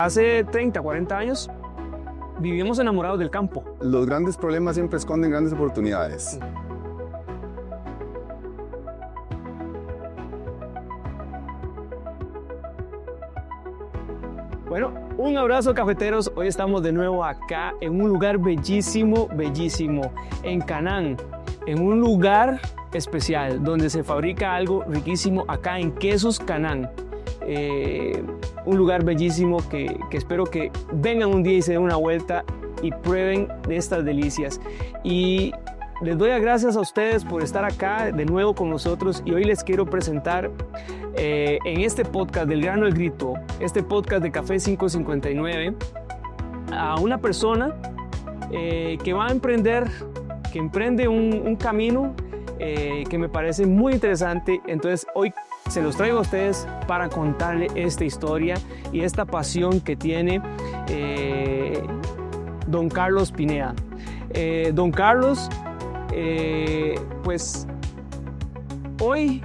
Hace 30, 40 años vivíamos enamorados del campo. Los grandes problemas siempre esconden grandes oportunidades. Bueno, un abrazo cafeteros. Hoy estamos de nuevo acá en un lugar bellísimo, bellísimo, en Canaán, en un lugar especial donde se fabrica algo riquísimo acá en Quesos Canaán. Un lugar bellísimo que espero que vengan un día y se den una vuelta y prueben de estas delicias. Y les doy las gracias a ustedes por estar acá de nuevo con nosotros, y hoy les quiero presentar en este podcast del Grano al Grito, este podcast de Café 559, a una persona que va a emprender, que emprende un camino que me parece muy interesante. Entonces hoy se los traigo a ustedes para contarle esta historia y esta pasión que tiene don Carlos Pineda. Don Carlos, pues hoy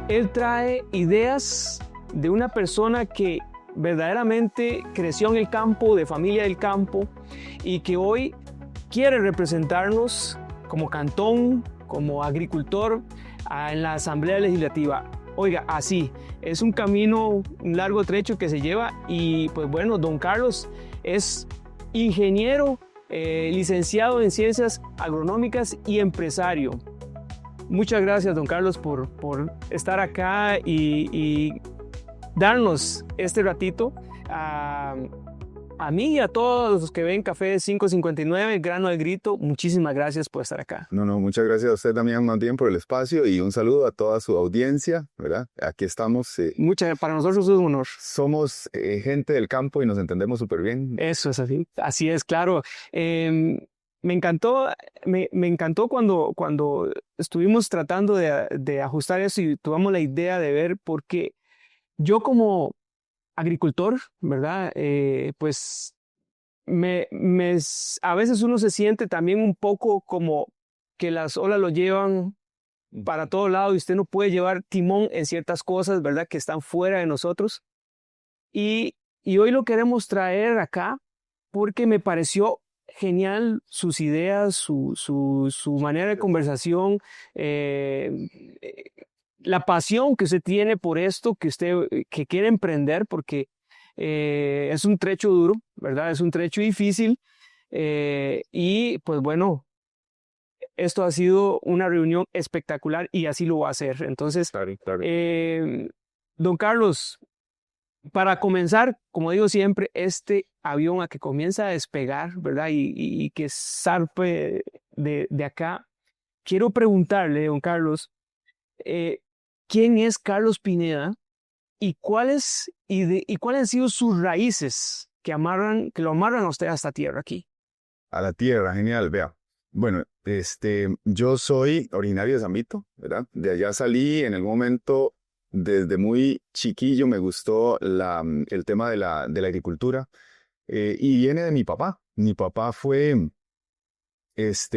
él trae ideas de una persona que verdaderamente creció en el campo, de familia del campo, y que hoy quiere representarnos como cantón, como agricultor en la Asamblea Legislativa. Oiga, así, es un camino, un largo trecho que se lleva, y pues bueno, don Carlos es ingeniero, licenciado en Ciencias Agronómicas y empresario. Muchas gracias, don Carlos, por estar acá y darnos este ratito a mí y a todos los que ven Café 559, el Grano al Grito. Muchísimas gracias por estar acá. No, muchas gracias a usted, Damián, más bien por el espacio, y un saludo a toda su audiencia, ¿verdad? Aquí estamos. Para nosotros es un honor. Somos gente del campo y nos entendemos súper bien. Eso es así. Así es, claro. Me encantó cuando estuvimos tratando de ajustar eso y tuvimos la idea de ver, porque yo como agricultor, ¿verdad? Pues a veces uno se siente también un poco como que las olas lo llevan para todo lado y usted no puede llevar timón en ciertas cosas, ¿verdad? Que están fuera de nosotros. Y hoy lo queremos traer acá porque me pareció genial sus ideas, su manera de conversación, la pasión que usted tiene por esto, que quiere emprender, porque es un trecho duro, ¿verdad? Es un trecho difícil, y pues bueno, esto ha sido una reunión espectacular y así lo va a hacer. Entonces, Claro. Don Carlos, para comenzar, como digo siempre, este avión a que comienza a despegar, ¿verdad? Y que zarpe de acá, quiero preguntarle, don Carlos, ¿quién es Carlos Pineda y cuáles han sido sus raíces que lo amarran a usted a esta tierra aquí? A la tierra, genial, vea. Bueno, yo soy originario de San Vito, ¿verdad? De allá salí en el momento. Desde muy chiquillo me gustó el tema de la agricultura, y viene de mi papá. Mi papá fue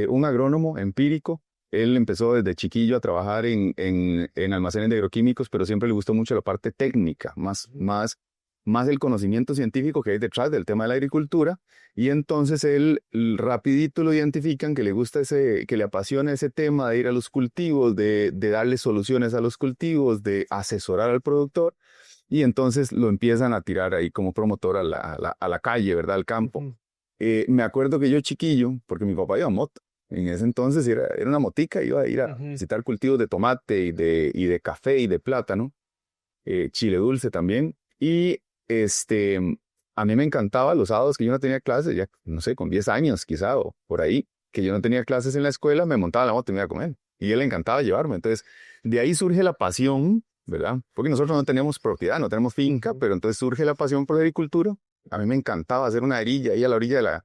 un agrónomo empírico. Él empezó desde chiquillo a trabajar en almacenes de agroquímicos, pero siempre le gustó mucho la parte técnica, más el conocimiento científico que hay detrás del tema de la agricultura. Y entonces él rapidito lo identifican, que le gusta que le apasiona ese tema de ir a los cultivos, de darle soluciones a los cultivos, de asesorar al productor, y entonces lo empiezan a tirar ahí como promotor a la calle, ¿verdad? Al campo. Me acuerdo que yo chiquillo, porque mi papá iba a moto, en ese entonces era una motica, iba a ir a visitar cultivos de tomate y de café y de plátano, chile dulce también, y a mí me encantaba los sábados que yo no tenía clases, ya no sé, con 10 años quizá o por ahí, que yo no tenía clases en la escuela, me montaba en la moto y me iba a comer. Y a él le encantaba llevarme. Entonces, de ahí surge la pasión, ¿verdad? Porque nosotros no teníamos propiedad, no tenemos finca, pero entonces surge la pasión por la agricultura. A mí me encantaba hacer una erilla ahí a la orilla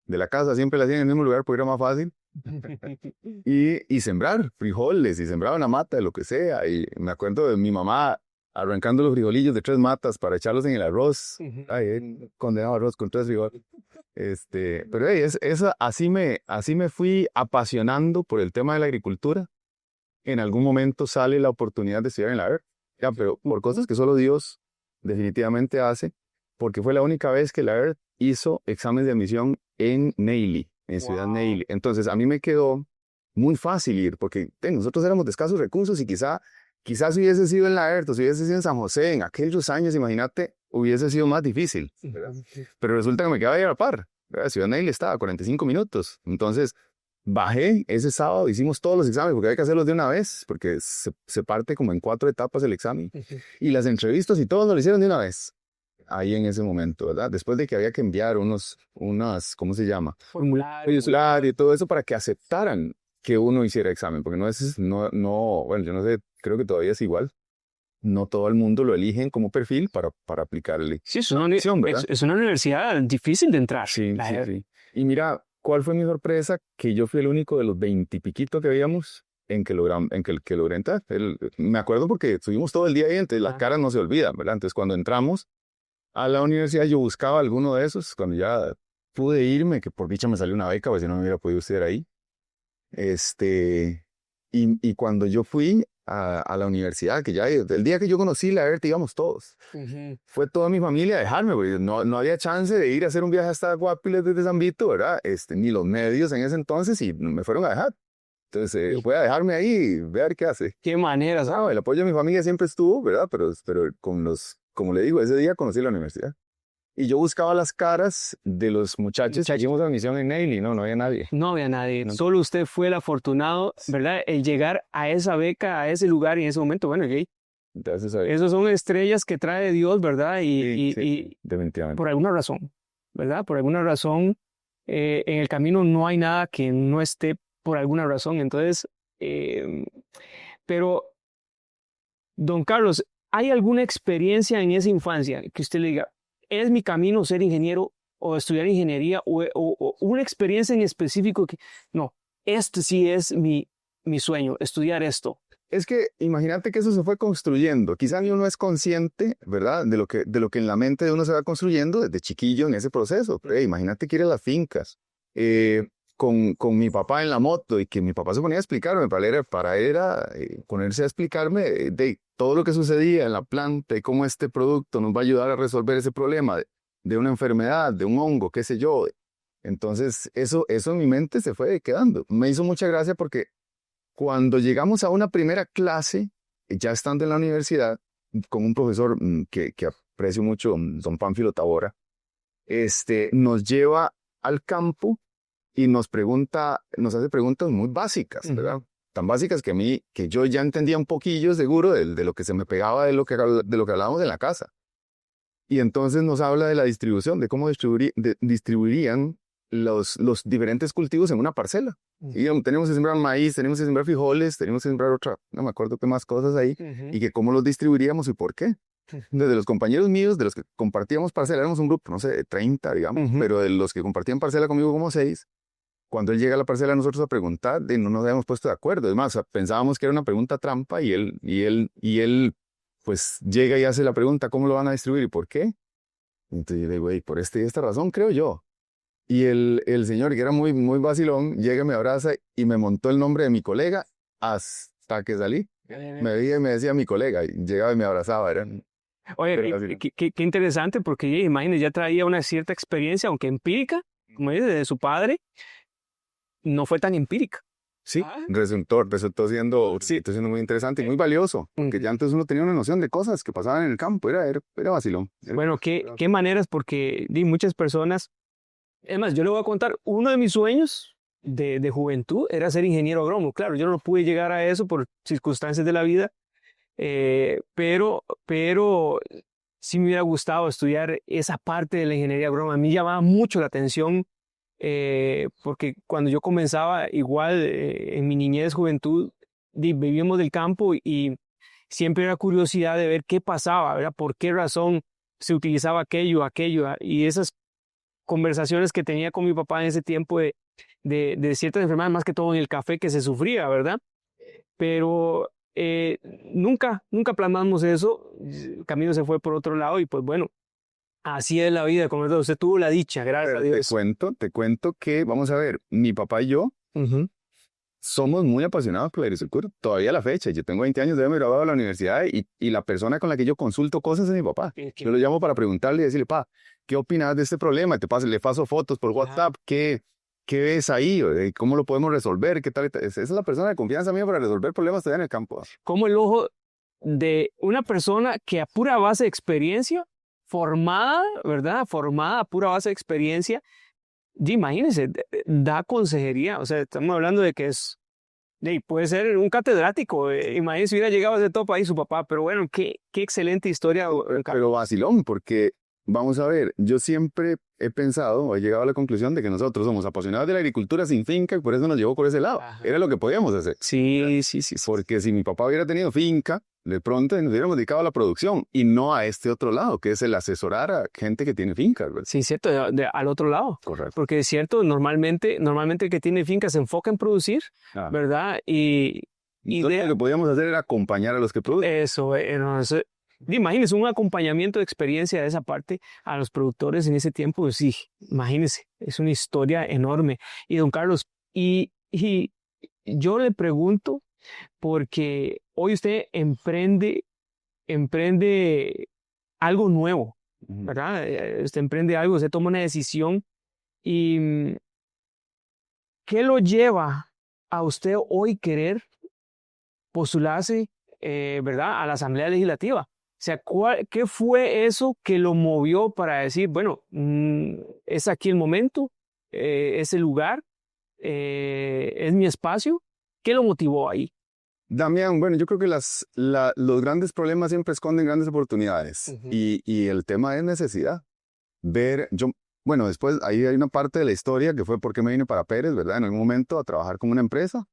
de la casa, siempre la hacía en el mismo lugar porque era más fácil. Y sembrar frijoles, y sembraba una mata de lo que sea. Y me acuerdo de mi mamá arrancando los frijolillos de 3 matas para echarlos en el arroz. Ay, condenado arroz con 3 frijoles. Pero así me fui apasionando por el tema de la agricultura. En algún momento sale la oportunidad de estudiar en la UR, ya, pero por cosas que solo Dios definitivamente hace. porque fue la única vez que la ERT hizo examen de admisión en Neily, en Ciudad Wow. Neily. Entonces, a mí me quedó muy fácil ir, porque nosotros éramos de escasos recursos y quizás si hubiese sido en la ERT o si hubiese sido en San José en aquellos años, imagínate, hubiese sido más difícil. Pero resulta que me quedaba ahí a la par. ¿Verdad? Ciudad Neily estaba a 45 minutos. Entonces, bajé ese sábado, hicimos todos los exámenes, porque hay que hacerlos de una vez, porque se parte como en 4 etapas el examen. Y las entrevistas y todo nos lo hicieron de una vez. Ahí en ese momento, ¿verdad? Después de que había que enviar ¿cómo se llama? Formulario y todo eso para que aceptaran que uno hiciera examen, porque bueno, yo no sé, creo que todavía es igual. No todo el mundo lo eligen como perfil para aplicarle. Sí, es una universidad difícil de entrar. Sí. Y mira, ¿cuál fue mi sorpresa? Que yo fui el único de los 20 y piquito que habíamos en que logré entrar. Me acuerdo porque estuvimos todo el día ahí, entonces las caras no se olvidan, ¿verdad? Entonces cuando entramos a la universidad yo buscaba alguno de esos, cuando ya pude irme, que por dicha me salió una beca, pues si no me hubiera podido estudiar ahí. Y cuando yo fui a la universidad, que ya el día que yo conocí la ERT íbamos todos. Fue toda mi familia a dejarme, porque no había chance de ir a hacer un viaje hasta Guapiles desde San Vito, ¿verdad? Ni los medios en ese entonces y me fueron a dejar. Entonces fue a dejarme ahí y ver qué hace. Qué manera, ¿sabes? El apoyo de mi familia siempre estuvo, ¿verdad? Pero como le digo, ese día conocí la universidad. Y yo buscaba las caras de los muchachos que hicimos la misión en Neily, no había nadie. No había nadie, No. solo usted fue el afortunado, ¿verdad? El llegar a esa beca, a ese lugar y en ese momento, bueno, Jay, Entonces, esos son estrellas que trae Dios, ¿verdad? sí, definitivamente. Por alguna razón, ¿verdad? Por alguna razón, en el camino no hay nada que no esté por alguna razón. Entonces, pero, don Carlos, ¿hay alguna experiencia en esa infancia que usted le diga, es mi camino ser ingeniero o estudiar ingeniería o una experiencia en específico que, no, este sí es mi sueño, estudiar esto? Es que imagínate que eso se fue construyendo. Quizá uno no es consciente, ¿verdad? De lo que en la mente de uno se va construyendo desde chiquillo en ese proceso. Imagínate que ir a las fincas con mi papá en la moto y que mi papá se ponía a explicarme. Para él era ponerse a explicarme de todo lo que sucedía en la planta y cómo este producto nos va a ayudar a resolver ese problema de una enfermedad, de un hongo, qué sé yo. Entonces, eso en mi mente se fue quedando. Me hizo mucha gracia porque cuando llegamos a una primera clase, ya estando en la universidad, con un profesor que aprecio mucho, don Pánfilo Tabora, nos lleva al campo y nos hace preguntas muy básicas, ¿verdad? Tan básicas que yo ya entendía un poquillo seguro de lo que se me pegaba de lo que hablábamos en la casa. Y entonces nos habla de la distribución, de cómo distribuirían los diferentes cultivos en una parcela. Y tenemos que sembrar maíz, tenemos que sembrar frijoles, tenemos que sembrar no me acuerdo qué más cosas ahí, y que cómo los distribuiríamos y por qué. Desde los compañeros míos, de los que compartíamos parcela, éramos un grupo, no sé, de 30, digamos, pero de los que compartían parcela conmigo como 6, cuando él llega a la parcela nosotros a preguntar, no nos habíamos puesto de acuerdo. Es más, pensábamos que era una pregunta trampa y él pues llega y hace la pregunta, ¿cómo lo van a distribuir y por qué? Entonces yo le digo, por esta razón creo yo. Y el señor, que era muy, muy vacilón, llega, me abraza y me montó el nombre de mi colega hasta que salí. Me veía y me decía mi colega, y llegaba y me abrazaba. Oye, qué interesante, porque imagínese, ya traía una cierta experiencia, aunque empírica, como dice, de su padre, no fue tan empírica. Sí, resultó siendo muy interesante y muy valioso, porque ya antes uno tenía una noción de cosas que pasaban en el campo, era vacilón. Bueno, qué maneras, porque muchas personas, es más, yo le voy a contar, uno de mis sueños de juventud era ser ingeniero agrónomo. Claro, yo no pude llegar a eso por circunstancias de la vida, pero sí me hubiera gustado estudiar esa parte de la ingeniería agrónoma. A mí llamaba mucho la atención, porque cuando yo comenzaba, igual en mi niñez, juventud, vivíamos del campo y siempre era curiosidad de ver qué pasaba, ¿verdad? Por qué razón se utilizaba aquello, y esas conversaciones que tenía con mi papá en ese tiempo de ciertas enfermedades, más que todo en el café que se sufría, ¿verdad? Pero nunca plasmamos eso, el camino se fue por otro lado y pues bueno, así es la vida, como usted tuvo la dicha, gracias a Dios. Te cuento que, vamos a ver, mi papá y yo somos muy apasionados por la agricultura, todavía a la fecha. Yo tengo 20 años de haberme graduado de la universidad y la persona con la que yo consulto cosas es mi papá. Yo lo llamo para preguntarle y decirle, pa, ¿qué opinas de este problema? Le paso fotos por WhatsApp, ¿qué ves ahí? ¿Cómo lo podemos resolver? ¿Qué tal? Esa es la persona de confianza mía para resolver problemas todavía en el campo. Como el ojo de una persona que a pura base de experiencia, formada, ¿verdad? Formada a pura base de experiencia, imagínense, da consejería. O sea, estamos hablando de que puede ser un catedrático. Imagínense si hubiera llegado a ese top ahí su papá. Pero bueno, qué excelente historia. Pero vacilón, porque vamos a ver, yo siempre he pensado, o he llegado a la conclusión de que nosotros somos apasionados de la agricultura sin finca y por eso nos llevó por ese lado. Ajá. Era lo que podíamos hacer. Sí. Porque si mi papá hubiera tenido finca, de pronto nos hubiéramos dedicado a la producción y no a este otro lado, que es el asesorar a gente que tiene fincas, ¿verdad? Sí, cierto, al otro lado. Correcto. Porque es cierto, normalmente el que tiene finca se enfoca en producir, ¿verdad? Entonces, lo que podíamos hacer era acompañar a los que producen. Eso, imagínense un acompañamiento de experiencia de esa parte a los productores en ese tiempo. Sí, imagínense, es una historia enorme. Y don Carlos, y yo le pregunto, porque hoy usted emprende algo nuevo, ¿verdad? Usted emprende algo, usted toma una decisión y ¿qué lo lleva a usted hoy querer postularse, ¿verdad? A la Asamblea Legislativa. O sea, ¿qué fue eso que lo movió para decir, bueno, es aquí el momento, es el lugar, es mi espacio? ¿Qué lo motivó ahí? Damián, bueno, yo creo que los grandes problemas siempre esconden grandes oportunidades y el tema es necesidad. Bueno, después ahí hay una parte de la historia que fue por qué me vine para Pérez, ¿verdad? En algún momento a trabajar con una empresa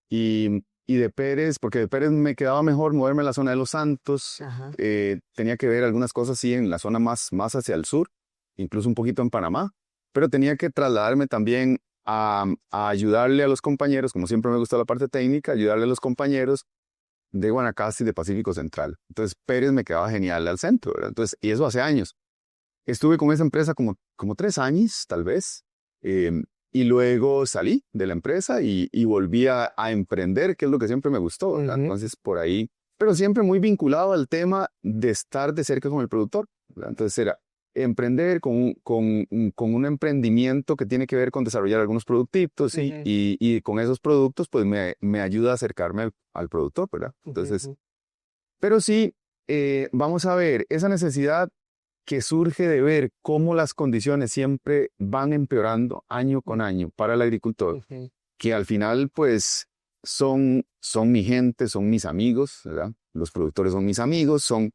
y de Pérez, porque de Pérez me quedaba mejor moverme a la zona de Los Santos. Tenía que ver algunas cosas, sí, en la zona más hacia el sur, incluso un poquito en Panamá, pero tenía que trasladarme también a ayudarle a los compañeros, como siempre me gusta la parte técnica, ayudarle a los compañeros de Guanacaste y de Pacífico Central. Entonces Pérez me quedaba genial al centro, ¿verdad? Entonces, y eso hace años. Estuve con esa empresa como 3 años, tal vez, y luego salí de la empresa y volví a emprender, que es lo que siempre me gustó, ¿verdad? Entonces, por ahí, pero siempre muy vinculado al tema de estar de cerca con el productor, ¿verdad? Entonces era emprender con un emprendimiento que tiene que ver con desarrollar algunos productitos y con esos productos pues me ayuda a acercarme al productor, ¿verdad? Entonces, pero sí, vamos a ver, esa necesidad que surge de ver cómo las condiciones siempre van empeorando año con año para el agricultor, que al final pues son mi gente, son mis amigos, ¿verdad? Los productores son mis amigos, son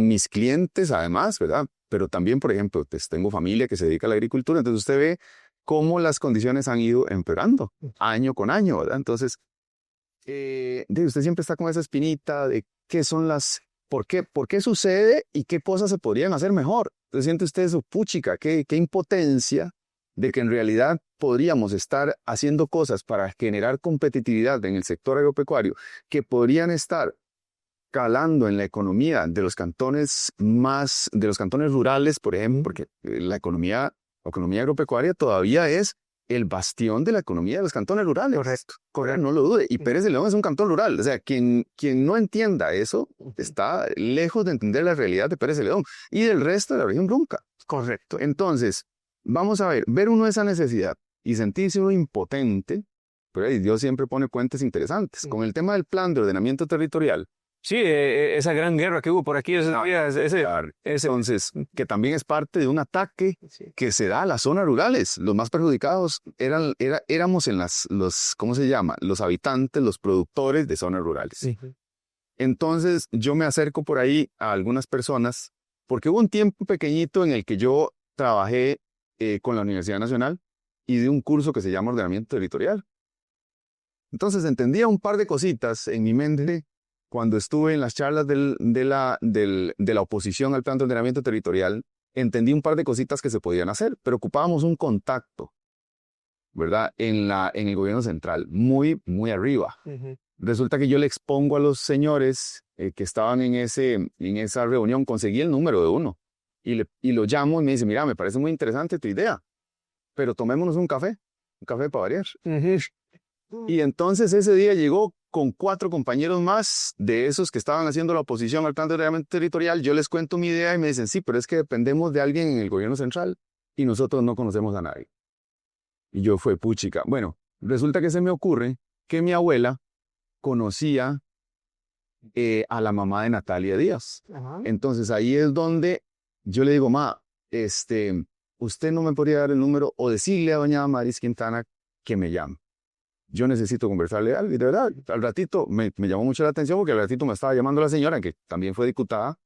mis clientes además, ¿verdad? Pero también, por ejemplo, pues, tengo familia que se dedica a la agricultura, entonces usted ve cómo las condiciones han ido empeorando año con año, ¿verdad? Entonces, usted siempre está con esa espinita de qué son ¿por qué sucede y qué cosas se podrían hacer mejor? Entonces siente usted eso, puchica, qué impotencia de que en realidad podríamos estar haciendo cosas para generar competitividad en el sector agropecuario que podrían estar calando en la economía de los cantones rurales, por ejemplo, porque la economía agropecuaria todavía es el bastión de la economía de los cantones rurales. Correcto. No lo dude. Y Pérez de León es un cantón rural. O sea, quien no entienda eso está lejos de entender la realidad de Pérez de León y del resto de la región Brunca. Correcto. Entonces, vamos a ver uno esa necesidad y sentirse uno impotente, pero Dios siempre pone puentes interesantes. Con el tema del plan de ordenamiento territorial, sí, esa gran guerra que hubo por aquí, entonces, que también es parte de un ataque que se da a las zonas rurales. Los más perjudicados éramos en ¿cómo se llama? Los habitantes, los productores de zonas rurales. Sí. Entonces, yo me acerco por ahí a algunas personas, porque hubo un tiempo pequeñito en el que yo trabajé con la Universidad Nacional y di un curso que se llama Ordenamiento Territorial. Entonces, entendía un par de cositas en mi mente. Cuando estuve en las charlas de la oposición al plan de ordenamiento territorial, entendí un par de cositas que se podían hacer, pero ocupábamos un contacto, ¿verdad? En el gobierno central, muy, muy arriba. Resulta que yo le expongo a los señores que estaban en esa reunión, conseguí el número de uno y lo llamo y me dice, mira, me parece muy interesante tu idea, pero tomémonos un café para variar. Y entonces ese día llegó con 4 compañeros más de esos que estaban haciendo la oposición al plan de ordenamiento territorial. Yo les cuento mi idea y me dicen, sí, pero es que dependemos de alguien en el gobierno central y nosotros no conocemos a nadie. Y yo fue puchica. Bueno, resulta que se me ocurre que mi abuela conocía a la mamá de Natalia Díaz. Ajá. Entonces ahí es donde yo le digo, ma, usted no me podría dar el número o decirle a doña Maris Quintana que me llame. Yo necesito conversarle algo. Y de verdad, al ratito me llamó mucho la atención porque al ratito me estaba llamando la señora, que también fue diputada,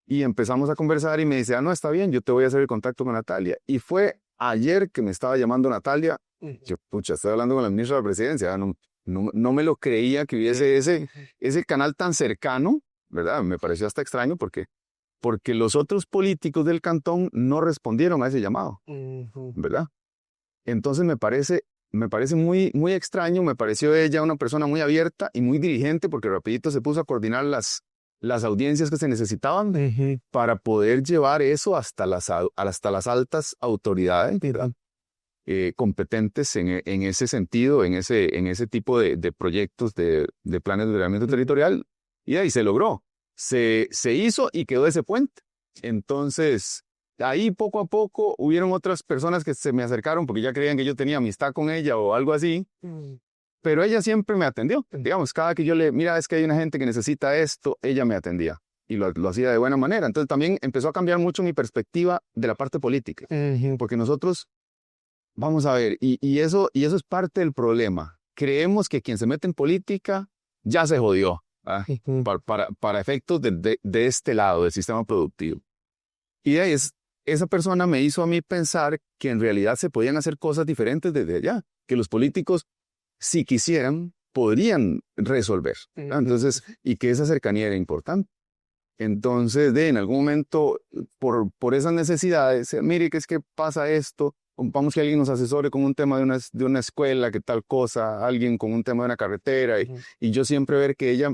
y empezamos a conversar y me dice, no, está bien, yo te voy a hacer el contacto con Natalia. Y fue ayer que me estaba llamando Natalia. Yo, pucha, estoy hablando con la ministra de la Presidencia. No me lo creía que hubiese ese canal tan cercano, ¿verdad? Me pareció hasta extraño porque los otros políticos del cantón no respondieron a ese llamado, ¿verdad? Entonces me parece muy, muy extraño. Me pareció ella una persona muy abierta y muy dirigente porque rapidito se puso a coordinar las audiencias que se necesitaban para poder llevar eso hasta las altas autoridades, ¿verdad? Competentes en ese sentido, en ese tipo de proyectos de planes de ordenamiento territorial, y ahí se logró. Se hizo y quedó ese puente. Entonces, ahí poco a poco hubieron otras personas que se me acercaron porque ya creían que yo tenía amistad con ella o algo así, pero ella siempre me atendió. Digamos, cada que yo mira, es que hay una gente que necesita esto, ella me atendía. Y lo hacía de buena manera. Entonces también empezó a cambiar mucho mi perspectiva de la parte política. Porque nosotros, vamos a ver, y eso es parte del problema. Creemos que quien se mete en política ya se jodió, para efectos de este lado, del sistema productivo. Y de ahí esa persona me hizo a mí pensar que en realidad se podían hacer cosas diferentes desde allá, que los políticos, si quisieran, podrían resolver. Entonces, y que esa cercanía era importante. Entonces, en algún momento, por esas necesidades, mire, que es que pasa esto, vamos que alguien nos asesore con un tema de una escuela, que tal cosa, alguien con un tema de una carretera, y yo siempre ver que ella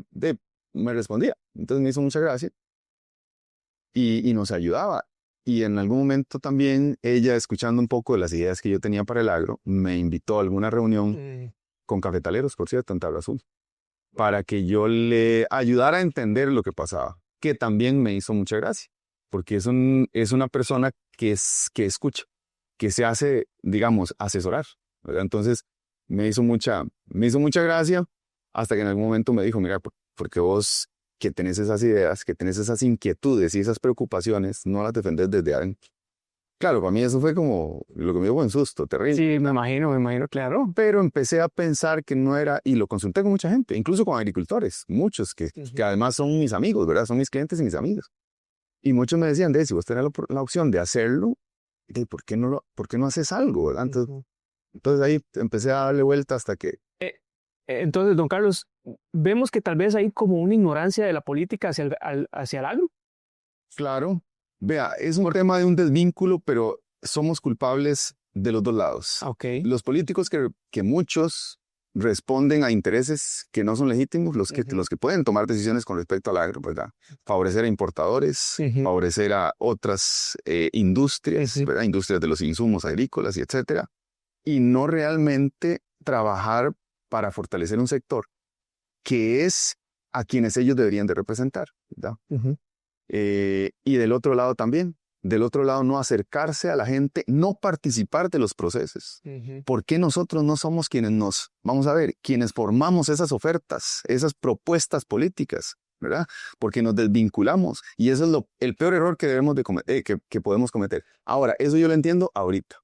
me respondía. Entonces me hizo mucha gracia y nos ayudaba. Y en algún momento también ella, escuchando un poco de las ideas que yo tenía para el agro, me invitó a alguna reunión con cafetaleros, por cierto, en Tabla Azul, para que yo le ayudara a entender lo que pasaba, que también me hizo mucha gracia, porque es una persona que escucha, que se hace, digamos, asesorar, ¿verdad? Entonces me hizo mucha gracia, hasta que en algún momento me dijo, mira, porque vos que tenés esas ideas, que tenés esas inquietudes y esas preocupaciones, no las defendés desde adentro. Claro, para mí eso fue como lo que me dio buen susto, terrible. Sí, me imagino, claro. Pero empecé a pensar que no era, y lo consulté con mucha gente, incluso con agricultores, muchos que además son mis amigos, ¿verdad? Son mis clientes y mis amigos. Y muchos me decían, si vos tenés la opción de hacerlo, ¿por qué no haces algo, ¿verdad? Entonces ahí empecé a darle vuelta hasta que... Entonces, don Carlos, vemos que tal vez hay como una ignorancia de la política hacia el agro. Claro. Vea, es un tema de un desvínculo, pero somos culpables de los dos lados. Okay. Los políticos que muchos responden a intereses que no son legítimos, los que pueden tomar decisiones con respecto al agro, ¿verdad? Favorecer a importadores, favorecer a otras industrias, ¿verdad? Industrias de los insumos agrícolas y etcétera, y no realmente trabajar para fortalecer un sector que es a quienes ellos deberían de representar, ¿verdad? Y del otro lado también, no acercarse a la gente, no participar de los procesos. ¿Por qué nosotros no somos quienes formamos esas ofertas, esas propuestas políticas, ¿verdad? Porque nos desvinculamos y eso es el peor error que debemos de que podemos cometer. Ahora, eso yo lo entiendo ahorita,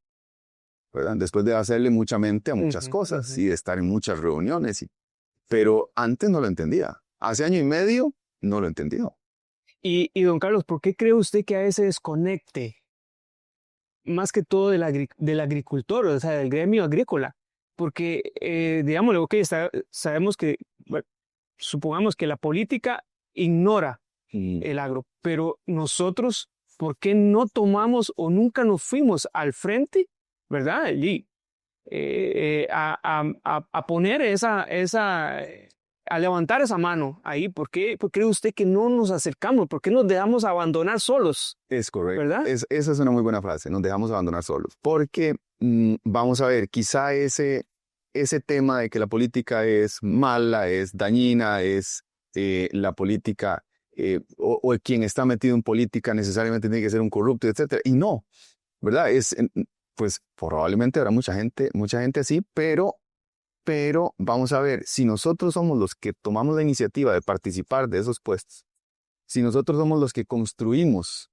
¿verdad? Después de hacerle mucha mente a muchas cosas y de estar en muchas reuniones, pero antes no lo entendía. Hace año y medio no lo entendía. Y don Carlos, ¿por qué cree usted que hay ese desconecte? Más que todo del agricultor, o sea, del gremio agrícola. Porque, digámosle, sabemos que, bueno, supongamos que la política ignora el agro, pero nosotros, ¿por qué no tomamos o nunca nos fuimos al frente, ¿verdad? Y a poner a levantar esa mano ahí. ¿Por qué cree usted que no nos acercamos? ¿Por qué nos dejamos abandonar solos? Es correcto. ¿Verdad? Esa es una muy buena frase, nos dejamos abandonar solos. Porque, vamos a ver, quizá ese ese tema de que la política es mala, es dañina, es la política, o quien está metido en política necesariamente tiene que ser un corrupto, etcétera. Y no, ¿verdad? Pues probablemente habrá mucha gente así, pero vamos a ver, si nosotros somos los que tomamos la iniciativa de participar de esos puestos, si nosotros somos los que construimos,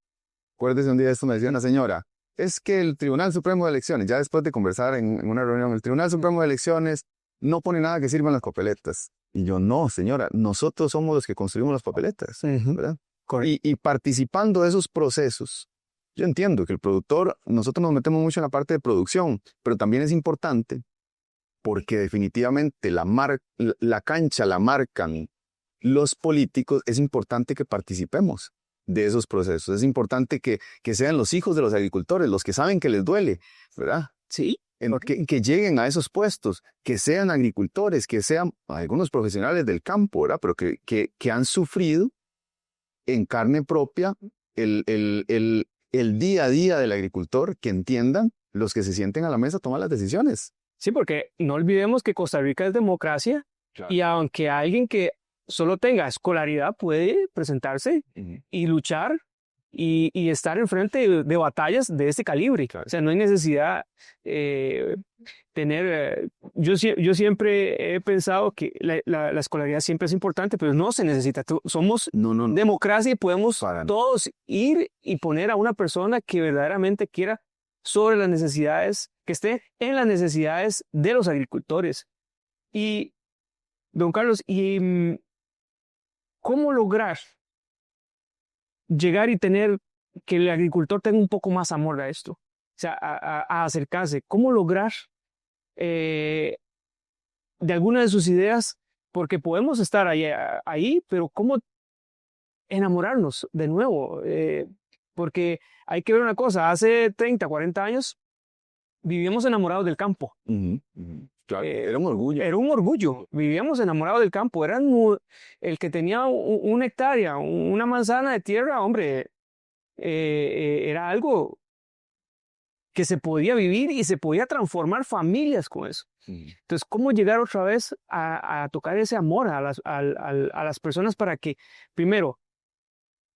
acuérdese un día de esto me decía una señora, es que el Tribunal Supremo de Elecciones, ya después de conversar en una reunión, el Tribunal Supremo de Elecciones no pone nada que sirva en las papeletas. Y yo, no, señora, nosotros somos los que construimos las papeletas, ¿verdad? Y participando de esos procesos, yo entiendo que el productor, nosotros nos metemos mucho en la parte de producción, pero también es importante porque definitivamente la cancha la marcan los políticos, es importante que participemos de esos procesos. Es importante que sean los hijos de los agricultores, los que saben que les duele, ¿verdad? Sí. Que lleguen a esos puestos, que sean agricultores, que sean algunos profesionales del campo, ¿verdad? Pero que han sufrido en carne propia el día a día del agricultor, que entiendan los que se sienten a la mesa a tomar las decisiones. Sí, porque no olvidemos que Costa Rica es democracia, claro. Y aunque alguien que solo tenga escolaridad puede presentarse y luchar y estar enfrente de batallas de este calibre. Claro. O sea, no hay necesidad tener... Yo siempre he pensado que la escolaridad siempre es importante, pero no se necesita. Somos democracia y podemos todos ir y poner a una persona que verdaderamente quiera sobre las necesidades, que esté en las necesidades de los agricultores. Y, don Carlos, ¿cómo lograr llegar y tener que el agricultor tenga un poco más amor a esto? O sea, a acercarse. ¿Cómo lograr de alguna de sus ideas? Porque podemos estar ahí, pero ¿cómo enamorarnos de nuevo? Porque hay que ver una cosa, hace 30, 40 años vivíamos enamorados del campo. Claro, era un orgullo. Era un orgullo. Vivíamos enamorados del campo. El que tenía una hectárea, una manzana de tierra, hombre, era algo que se podía vivir y se podía transformar familias con eso. Entonces, ¿cómo llegar otra vez a tocar ese amor a las personas para que, primero,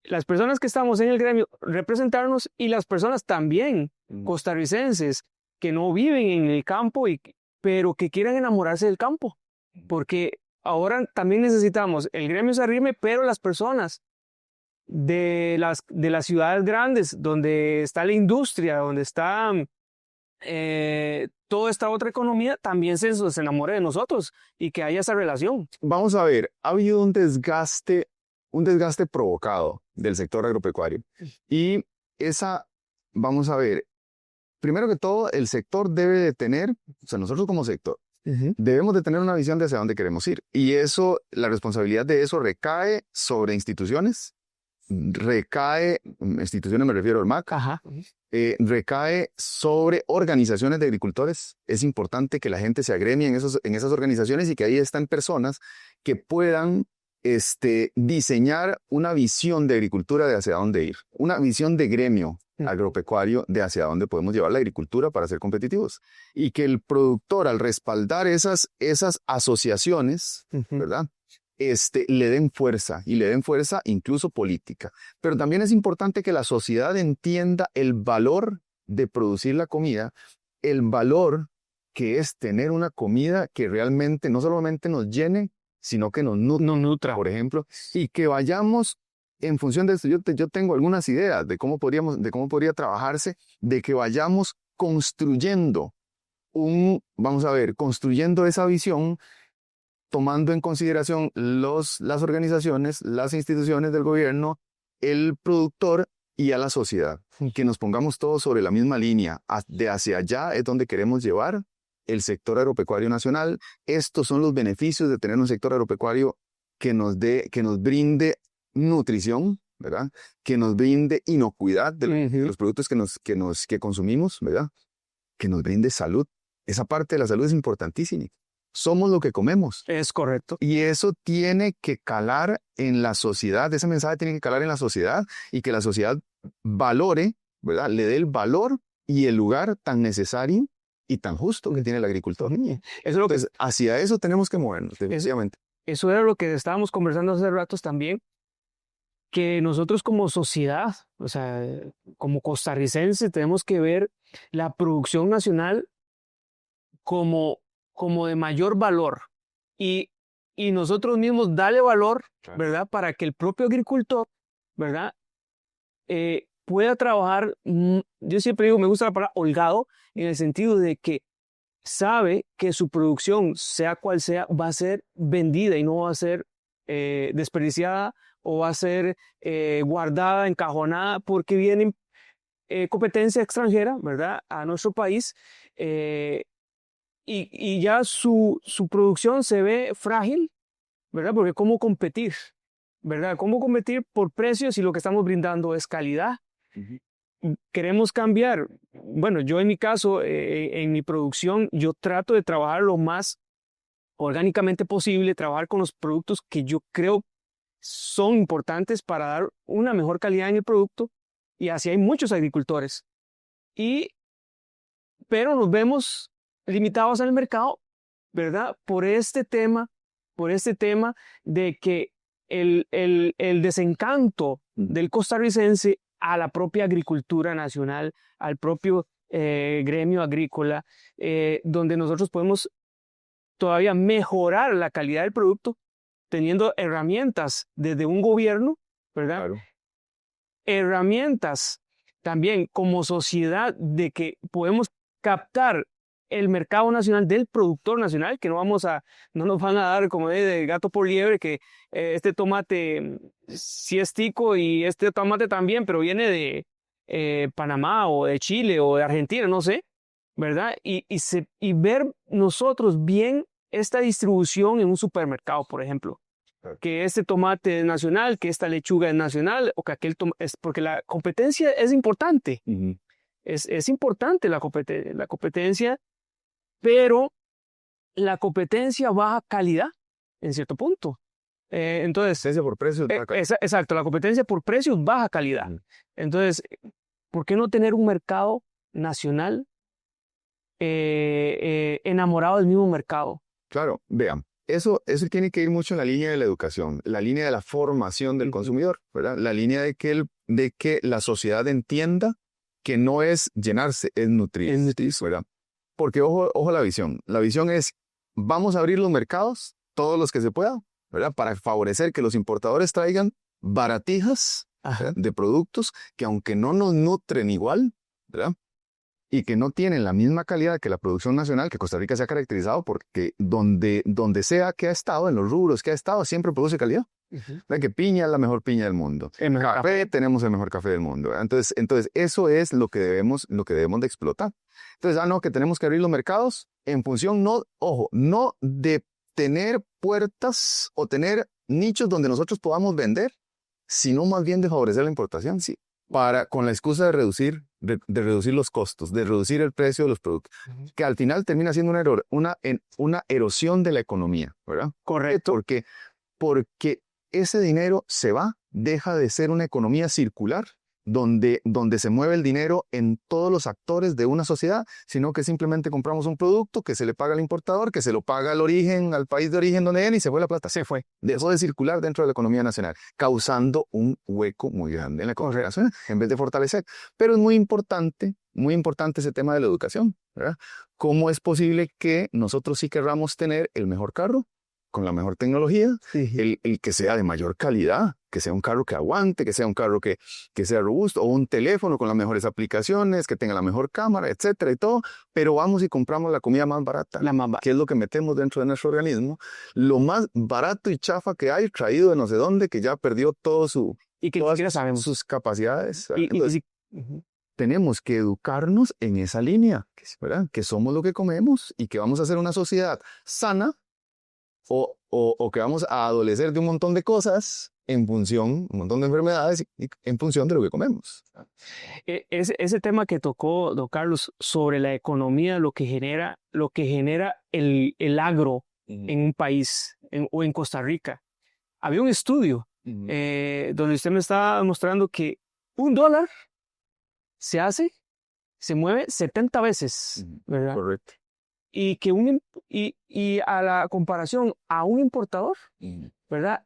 las personas que estamos en el gremio representarnos y las personas también costarricenses que no viven en el campo pero que quieran enamorarse del campo? Porque ahora también necesitamos, el gremio se arrime, pero las personas de las ciudades grandes, donde está la industria, donde está toda esta otra economía, también se enamore de nosotros y que haya esa relación. Vamos a ver, ha habido un desgaste provocado del sector agropecuario. Y vamos a ver, primero que todo, el sector debe de tener, o sea, nosotros como sector, debemos de tener una visión de hacia dónde queremos ir. Y la responsabilidad de eso recae sobre instituciones, instituciones me refiero al MAC, recae sobre organizaciones de agricultores. Es importante que la gente se agremie en esas organizaciones y que ahí están personas que puedan diseñar una visión de agricultura de hacia dónde ir, una visión de gremio agropecuario de hacia dónde podemos llevar la agricultura para ser competitivos. Y que el productor, al respaldar esas asociaciones, ¿verdad? Le den fuerza, y le den fuerza incluso política. Pero también es importante que la sociedad entienda el valor de producir la comida, el valor que es tener una comida que realmente no solamente nos llene, sino que nos nutra, por ejemplo, y que vayamos en función de esto. Yo tengo algunas ideas de cómo podría trabajarse, de que vayamos construyendo construyendo esa visión, tomando en consideración las organizaciones, las instituciones del gobierno, el productor y a la sociedad. Que nos pongamos todos sobre la misma línea. De hacia allá es donde queremos llevar el sector agropecuario nacional. Estos son los beneficios de tener un sector agropecuario que nos brinde nutrición, ¿verdad? Que nos brinde inocuidad de los productos que consumimos, ¿verdad? Que nos brinde salud. Esa parte de la salud es importantísima. Somos lo que comemos. Es correcto. Y eso tiene que calar en la sociedad, ese mensaje tiene que calar en la sociedad y que la sociedad valore, ¿verdad? Le dé el valor y el lugar tan necesario y tan justo que tiene el agricultor. Eso es lo que, Entonces, hacia eso tenemos que movernos, definitivamente. eso era lo que estábamos conversando hace ratos también, que nosotros como sociedad, o sea, como costarricenses, tenemos que ver la producción nacional como de mayor valor y, y nosotros mismos darle valor, Claro. ¿verdad? Para que el propio agricultor, ¿verdad? Pueda trabajar, yo siempre digo, me gusta la palabra holgado, en el sentido de que sabe que su producción, sea cual sea, va a ser vendida y no va a ser desperdiciada o va a ser guardada, encajonada, porque viene competencia extranjera, ¿verdad? A nuestro país y ya su producción se ve frágil, ¿verdad? Porque ¿cómo competir? ¿Verdad? ¿Cómo competir por precios si lo que estamos brindando es calidad? Queremos cambiar. Bueno, yo en mi caso, en mi producción, yo trato de trabajar lo más orgánicamente posible, trabajar con los productos que yo creo son importantes para dar una mejor calidad en el producto, y así hay muchos agricultores. Pero nos vemos limitados en el mercado, ¿verdad? Por este tema de que el desencanto del costarricense a la propia agricultura nacional, al propio gremio agrícola, donde nosotros podemos todavía mejorar la calidad del producto teniendo herramientas desde un gobierno, ¿verdad? Claro. Herramientas también como sociedad de que podemos captar el mercado nacional del productor nacional, que no nos van a dar como de gato por liebre, que este tomate sí es tico y este tomate también, pero viene de Panamá o de Chile o de Argentina, no sé, ¿verdad? Y ver nosotros bien esta distribución en un supermercado, por ejemplo. Que este tomate es nacional, que esta lechuga es nacional, o que aquel es porque la competencia es importante. Es importante la competencia, pero la competencia baja calidad en cierto punto. Entonces, Competencia por precio. exacto, la competencia por precios baja calidad. Entonces, ¿por qué no tener un mercado nacional enamorado del mismo mercado? Claro, vean. Eso tiene que ir mucho en la línea de la educación, la línea de la formación del consumidor, ¿verdad? La línea de que la sociedad entienda que no es llenarse, es nutrirse, ¿verdad? Porque ojo la visión. La visión es, vamos a abrir los mercados, todos los que se puedan, ¿verdad? Para favorecer que los importadores traigan baratijas, ¿verdad?, de productos que aunque no nos nutren igual, ¿verdad?, y que no tienen la misma calidad que la producción nacional, que Costa Rica se ha caracterizado porque donde sea que ha estado, en los rubros que ha estado, siempre produce calidad. Que piña es la mejor piña del mundo. El mejor café, tenemos el mejor café del mundo. Entonces eso es lo que debemos de explotar. Entonces, no, que tenemos que abrir los mercados en función, no de tener puertas o tener nichos donde nosotros podamos vender, sino más bien de favorecer la importación, sí, con la excusa de reducir los costos, de reducir el precio de los productos, que al final termina siendo una erosión de la economía, ¿verdad? Correcto. Porque ese dinero se va, deja de ser una economía circular, donde se mueve el dinero en todos los actores de una sociedad, sino que simplemente compramos un producto que se le paga al importador, que se lo paga al país de origen donde viene, y se fue la plata. Se fue. Dejó de circular dentro de la economía nacional, causando un hueco muy grande en la economía nacional, en vez de fortalecer. Pero es muy importante ese tema de la educación, ¿verdad? ¿Cómo es posible que nosotros sí querramos tener el mejor carro, con la mejor tecnología, el que sea de mayor calidad, que sea un carro que aguante, que sea un carro que sea robusto, o un teléfono con las mejores aplicaciones, que tenga la mejor cámara, etcétera y todo, pero vamos y compramos la comida más barata, que es lo que metemos dentro de nuestro organismo, lo más barato y chafa que hay, traído de no sé dónde, que ya perdió todas sus capacidades. Entonces, tenemos que educarnos en esa línea, ¿verdad? Que somos lo que comemos y que vamos a ser una sociedad sana, o que vamos a adolecer de un montón de cosas un montón de enfermedades en función de lo que comemos. Ese tema que tocó, don Carlos, sobre la economía, lo que genera el agro en un país o en Costa Rica. Había un estudio donde usted me estaba mostrando que $1 se hace se mueve 70 veces, ¿verdad? Correcto. Y que y a la comparación a un importador, ¿verdad?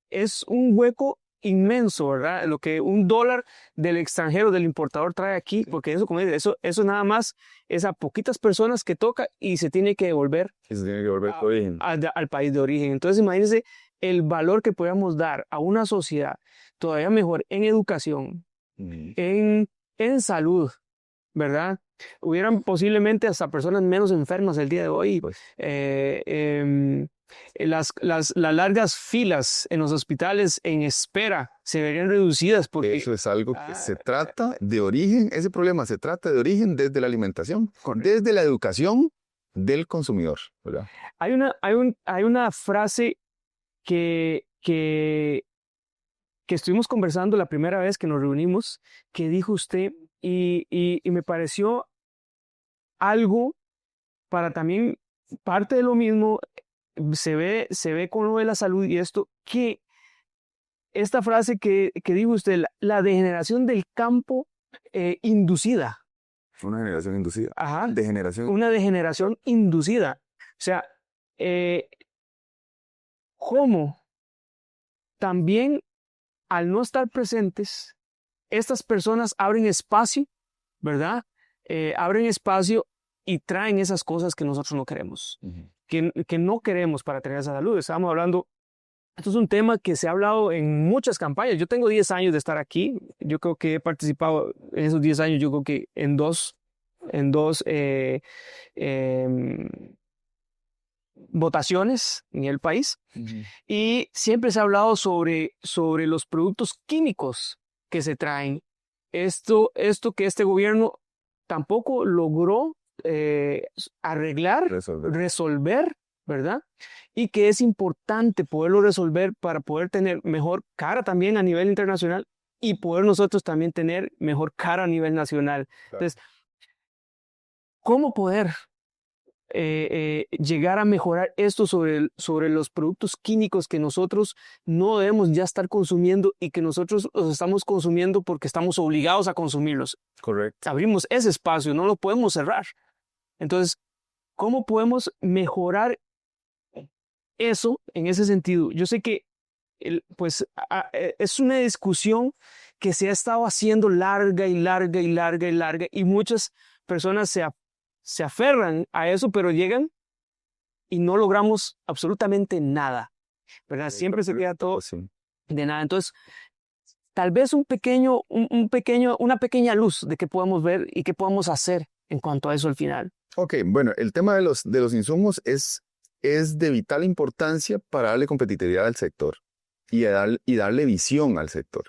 Es un hueco inmenso, ¿verdad? Lo que $1 del extranjero, del importador trae aquí, porque eso, como dice, eso nada más es a poquitas personas que toca y se tiene que devolver Y se tiene que volver a tu origen. al país de origen. Entonces, imagínense el valor que podamos dar a una sociedad todavía mejor en educación, en salud, ¿verdad? Hubieran posiblemente hasta personas menos enfermas el día de hoy. Pues. Las largas filas en los hospitales en espera se verían reducidas porque Eso es algo que se trata de origen, ese problema se trata de origen desde la alimentación, desde la educación del consumidor, ¿verdad? Hay una frase que estuvimos conversando la primera vez que nos reunimos, que dijo usted, y me pareció algo para también parte de lo mismo, se ve con lo de la salud y esto, que esta frase que dijo usted, la degeneración del campo inducida. Una generación inducida. Ajá. Degeneración. Una degeneración inducida. O sea, ¿cómo también al no estar presentes, estas personas abren espacio, ¿verdad? Abren espacio y traen esas cosas que nosotros no queremos, que no queremos para tener esa salud. Estábamos hablando, esto es un tema que se ha hablado en muchas campañas. Yo tengo 10 años de estar aquí. Yo creo que he participado en esos 10 años, yo creo que en dos votaciones en el país. Y siempre se ha hablado sobre los productos químicos que se traen. Esto que este gobierno tampoco logró arreglar, resolver, ¿verdad? Y que es importante poderlo resolver para poder tener mejor cara también a nivel internacional y poder nosotros también tener mejor cara a nivel nacional. Claro. Entonces, ¿cómo poder llegar a mejorar esto sobre los productos químicos que nosotros no debemos ya estar consumiendo y que nosotros los estamos consumiendo porque estamos obligados a consumirlos? Correcto. Abrimos ese espacio, no lo podemos cerrar. Entonces, ¿cómo podemos mejorar eso en ese sentido? Yo sé que es una discusión que se ha estado haciendo larga y muchas personas se aferran a eso, pero llegan y no logramos absolutamente nada, ¿verdad? Siempre se queda todo de nada. Entonces, tal vez una pequeña luz de qué podemos ver y qué podemos hacer en cuanto a eso al final. Ok, bueno, el tema de los insumos es de vital importancia para darle competitividad al sector y darle visión al sector.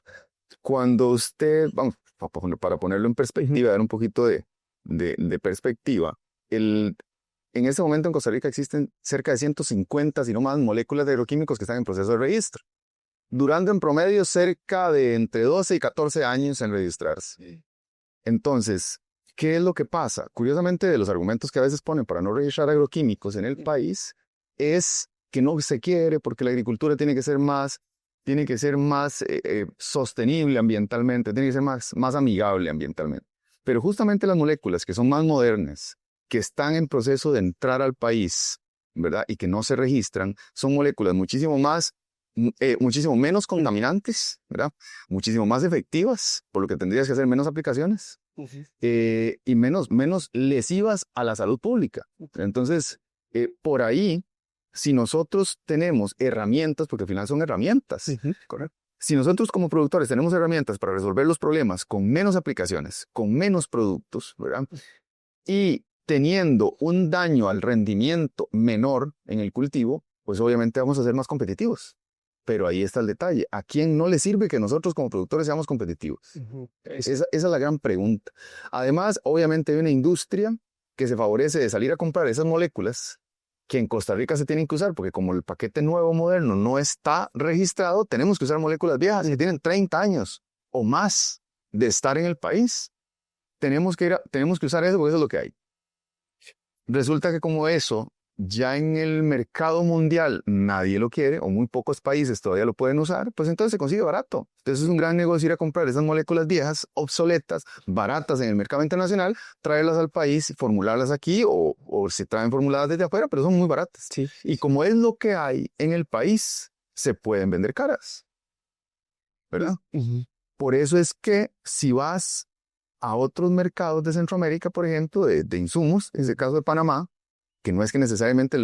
Cuando usted, vamos, para ponerlo en perspectiva, dar un poquito de perspectiva, en este momento en Costa Rica existen cerca de 150, si no más, moléculas de agroquímicos que están en proceso de registro, durando en promedio cerca de entre 12 y 14 años en registrarse. Entonces, ¿qué es lo que pasa? Curiosamente, de los argumentos que a veces ponen para no registrar agroquímicos en el país, es que no se quiere porque la agricultura tiene que ser más sostenible ambientalmente, tiene que ser más amigable ambientalmente. Pero justamente las moléculas que son más modernas, que están en proceso de entrar al país, ¿verdad? Y que no se registran, son moléculas muchísimo menos contaminantes, ¿verdad? Muchísimo más efectivas, por lo que tendrías que hacer menos aplicaciones y menos lesivas a la salud pública. Entonces, por ahí, si nosotros tenemos herramientas, porque al final son herramientas, correcto. Si nosotros como productores tenemos herramientas para resolver los problemas con menos aplicaciones, con menos productos, ¿verdad? Y teniendo un daño al rendimiento menor en el cultivo, pues obviamente vamos a ser más competitivos. Pero ahí está el detalle. ¿A quién no le sirve que nosotros como productores seamos competitivos? Esa es la gran pregunta. Además, obviamente hay una industria que se favorece de salir a comprar esas moléculas que en Costa Rica se tienen que usar, porque como el paquete nuevo moderno no está registrado, tenemos que usar moléculas viejas que tienen 30 años o más de estar en el país. Tenemos que usar eso porque eso es lo que hay. Resulta que como eso ya en el mercado mundial nadie lo quiere o muy pocos países todavía lo pueden usar, pues entonces se consigue barato. Entonces es un gran negocio ir a comprar esas moléculas viejas, obsoletas, baratas en el mercado internacional, traerlas al país, formularlas aquí o se traen formuladas desde afuera, pero son muy baratas. Sí. Y como es lo que hay en el país, se pueden vender caras, ¿verdad? Ujú. Por eso es que si vas a otros mercados de Centroamérica, por ejemplo, de insumos, en el caso de Panamá, que no es que necesariamente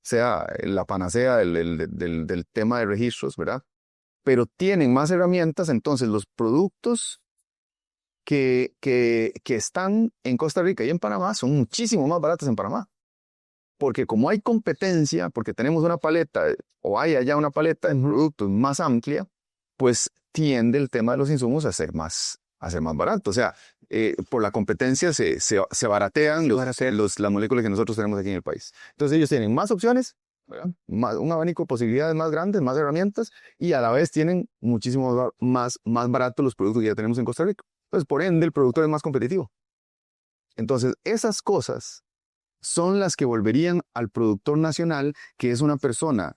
sea la panacea del tema de registros, ¿verdad? Pero tienen más herramientas, entonces los productos que están en Costa Rica y en Panamá son muchísimo más baratos en Panamá. Porque como hay competencia, porque tenemos una paleta, o hay allá una paleta de productos más amplia, pues tiende el tema de los insumos a ser más barato. O sea, por la competencia se baratean las moléculas que nosotros tenemos aquí en el país. Entonces ellos tienen más opciones, ¿verdad? Un abanico de posibilidades más grandes, más herramientas, y a la vez tienen muchísimo más baratos los productos que ya tenemos en Costa Rica. Entonces, por ende, el productor es más competitivo. Entonces, esas cosas son las que volverían al productor nacional, que es una persona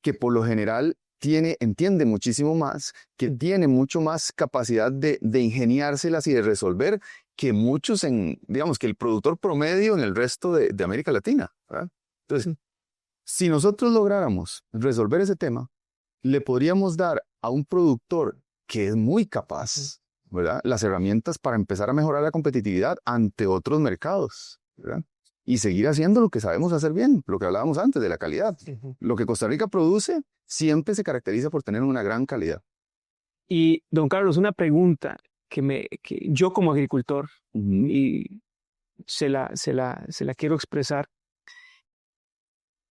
que por lo general entiende muchísimo más, que tiene mucho más capacidad de ingeniárselas y de resolver que muchos digamos, que el productor promedio en el resto de América Latina, ¿verdad? Entonces, si nosotros lográramos resolver ese tema, le podríamos dar a un productor que es muy capaz, ¿verdad?, las herramientas para empezar a mejorar la competitividad ante otros mercados, ¿verdad? Y seguir haciendo lo que sabemos hacer bien, lo que hablábamos antes de la calidad. Lo que Costa Rica produce siempre se caracteriza por tener una gran calidad. Y, don Carlos, una pregunta que yo como agricultor, y se la quiero expresar.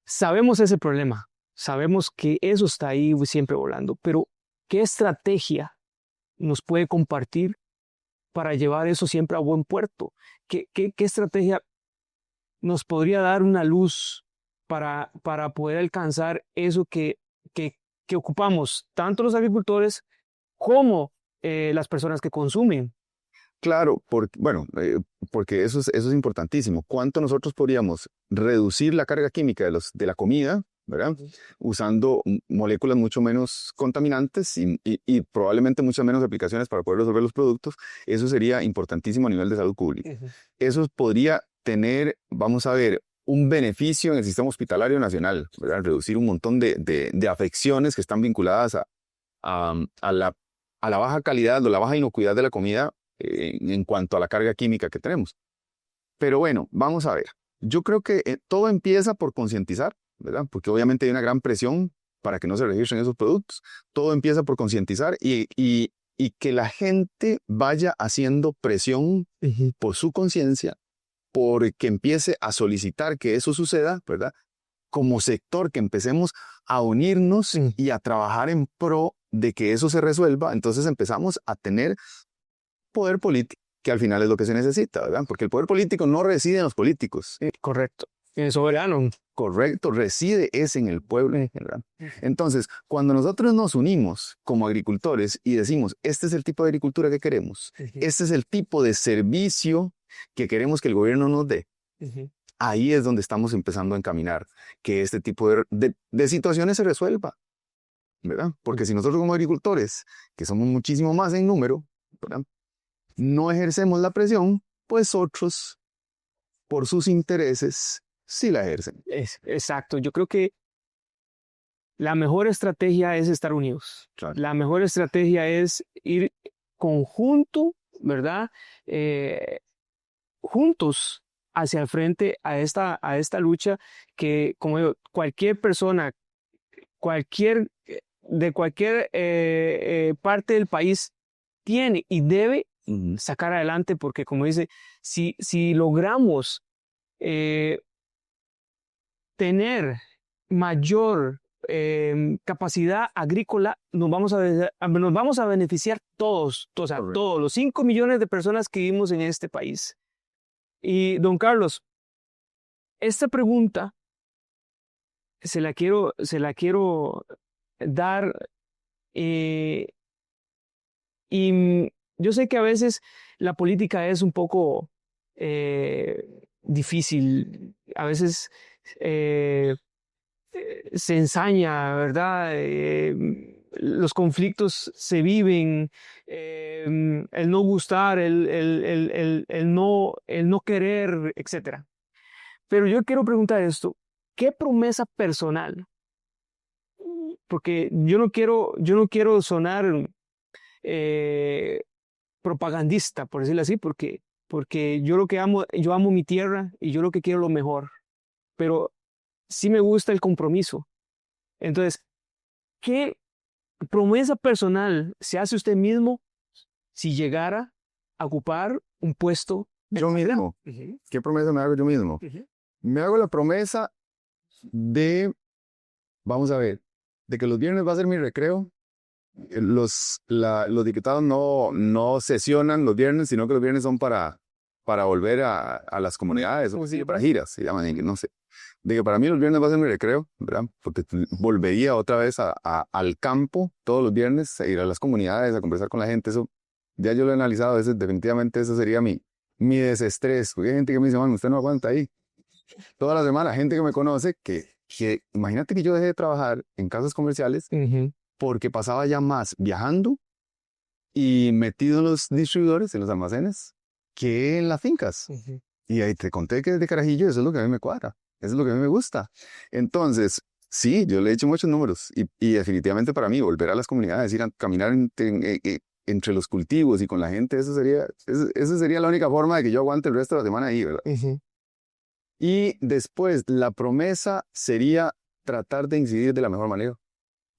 Sabemos ese problema, sabemos que eso está ahí siempre volando, pero ¿qué estrategia nos puede compartir para llevar eso siempre a buen puerto? ¿Qué estrategia nos podría dar una luz para poder alcanzar eso que ocupamos, tanto los agricultores como las personas que consumen? Claro, porque eso es importantísimo. ¿Cuánto nosotros podríamos reducir la carga química de la comida, ¿verdad? Usando moléculas mucho menos contaminantes y probablemente muchas menos aplicaciones para poder resolver los productos? Eso sería importantísimo a nivel de salud pública. Eso podría tener, vamos a ver, un beneficio en el sistema hospitalario nacional, ¿verdad? Reducir un montón de afecciones que están vinculadas a la baja calidad o la baja inocuidad de la comida en cuanto a la carga química que tenemos. Pero bueno, vamos a ver. Yo creo que todo empieza por concientizar, ¿verdad? Porque obviamente hay una gran presión para que no se registren esos productos. Todo empieza por concientizar y que la gente vaya haciendo presión por su conciencia, porque empiece a solicitar que eso suceda, ¿verdad? Como sector, que empecemos a unirnos y a trabajar en pro de que eso se resuelva. Entonces empezamos a tener poder político, que al final es lo que se necesita, ¿verdad? Porque el poder político no reside en los políticos. Correcto. En el soberano. Correcto, reside en el pueblo, ¿verdad? Entonces, cuando nosotros nos unimos como agricultores y decimos, este es el tipo de agricultura que queremos, este es el tipo de servicio que queremos que el gobierno nos dé, ahí es donde estamos empezando a encaminar que este tipo de situaciones se resuelva, ¿verdad? Porque si nosotros como agricultores, que somos muchísimo más en número, ¿verdad?, no ejercemos la presión, pues otros, por sus intereses, sí la ejercen. Exacto. Yo creo que la mejor estrategia es estar unidos. Claro. La mejor estrategia es ir conjunto, ¿verdad? Juntos hacia el frente a esta lucha que, como digo, cualquier persona, de cualquier parte del país tiene y debe sacar adelante, porque como dice, si logramos tener mayor capacidad agrícola, nos vamos a beneficiar todos, o sea, todos los 5 millones de personas que vivimos en este país. Y don Carlos, esta pregunta se la quiero dar, y yo sé que a veces la política es un poco difícil, a veces se ensaña, ¿verdad? Los conflictos se viven, el no gustar, el no querer, etc. Pero yo quiero preguntar esto, ¿qué promesa personal? Porque yo no quiero sonar propagandista, por decirlo así, porque yo amo mi tierra y yo lo que quiero es lo mejor, pero sí me gusta el compromiso. Entonces, ¿qué promesa personal se hace usted mismo si llegara a ocupar un puesto? Yo mismo. Uh-huh. ¿Qué promesa me hago yo mismo? Uh-huh. Me hago la promesa vamos a ver, de que los viernes va a ser mi recreo. Los diputados no sesionan los viernes, sino que los viernes son para volver a las comunidades, o para giras, se llaman, no sé. De que para mí los viernes va a ser mi recreo, ¿verdad? Porque volvería otra vez al campo todos los viernes, a ir a las comunidades, a conversar con la gente. Eso ya yo lo he analizado, definitivamente eso sería mi desestrés. Porque hay gente que me dice, man, usted no aguanta ahí. Toda la semana, gente que me conoce, que imagínate que yo dejé de trabajar en casas comerciales, Uh-huh, porque pasaba ya más viajando y metido en los distribuidores, en los almacenes, que en las fincas. uh-huh. Y ahí te conté que desde carajillo eso es lo que a mí me cuadra, eso es lo que a mí me gusta. Entonces, sí, yo le he hecho muchos números y definitivamente para mí volver a las comunidades, ir a caminar entre los cultivos y con la gente, eso sería la única forma de que yo aguante el resto de la semana ahí, ¿verdad? Uh-huh. Y después, la promesa sería tratar de incidir de la mejor manera.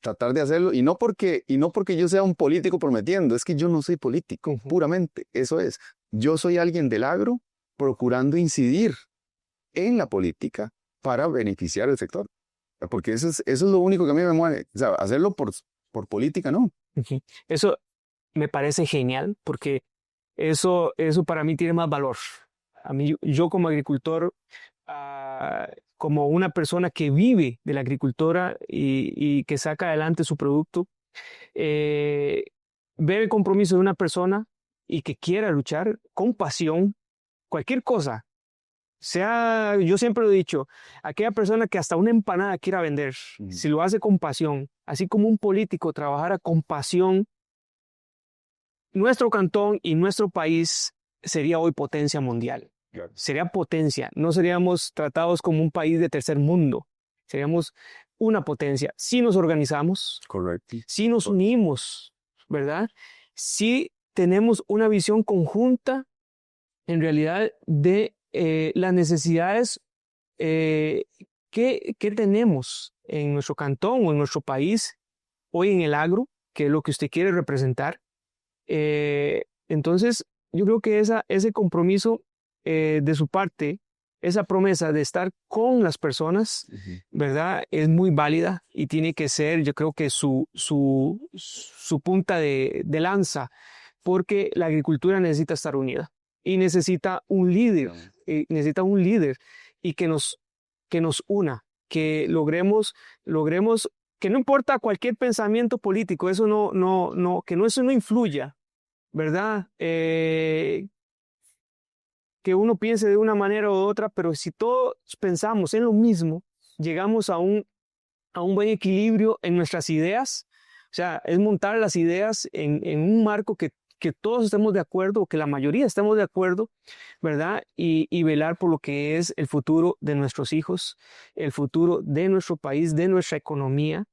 Tratar de hacerlo, y no porque yo sea un político prometiendo, es que yo no soy político, Uh-huh. puramente, eso es. Yo soy alguien del agro procurando incidir en la política para beneficiar al sector. Porque eso es lo único que a mí me mueve. O sea, hacerlo por política, no. Uh-huh. Eso me parece genial, porque eso para mí tiene más valor. A mí, yo como agricultor, como una persona que vive de la agricultura y que saca adelante su producto, ver el compromiso de una persona y que quiera luchar con pasión, cualquier cosa. Yo siempre lo he dicho, aquella persona que hasta una empanada quiera vender, si lo hace con pasión, así como un político trabajara con pasión, nuestro cantón y nuestro país sería hoy potencia mundial. Claro. Sería potencia, no seríamos tratados como un país de tercer mundo, seríamos una potencia. Si nos organizamos, Correcto. si nos unimos, ¿verdad? Si tenemos una visión conjunta, en realidad, de las necesidades que tenemos en nuestro cantón o en nuestro país, hoy en el agro, que es lo que usted quiere representar. Entonces, yo creo que ese compromiso de su parte, esa promesa de estar con las personas, uh-huh, ¿verdad? Es muy válida y tiene que ser, yo creo que su punta de lanza, porque la agricultura necesita estar unida y necesita un líder, y que nos una, que logremos, que no importa cualquier pensamiento político, eso eso no influya, ¿verdad? Que uno piense de una manera u otra, pero si todos pensamos en lo mismo, llegamos a un buen equilibrio en nuestras ideas. O sea, es montar las ideas en un marco que todos estemos de acuerdo, o que la mayoría estemos de acuerdo, ¿verdad? Y velar por lo que es el futuro de nuestros hijos, el futuro de nuestro país, de nuestra economía,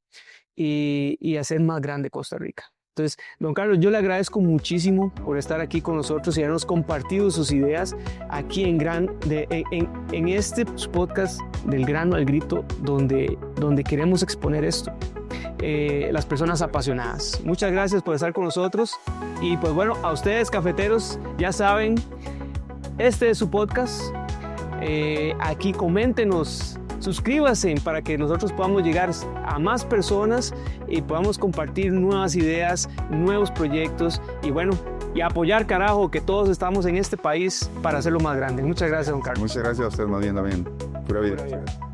y hacer más grande Costa Rica. Entonces, don Carlos, yo le agradezco muchísimo por estar aquí con nosotros y habernos compartido sus ideas aquí en este podcast del grano al grito, donde queremos exponer esto. Las personas apasionadas. Muchas gracias por estar con nosotros. Y pues bueno, a ustedes cafeteros, ya saben, este es su podcast. Aquí coméntenos, suscríbanse para que nosotros podamos llegar a más personas y podamos compartir nuevas ideas, nuevos proyectos y bueno, y apoyar, carajo, que todos estamos en este país para hacerlo más grande. Muchas gracias, don Carlos. Muchas gracias a usted, más bien también. Pura vida. Pura vida.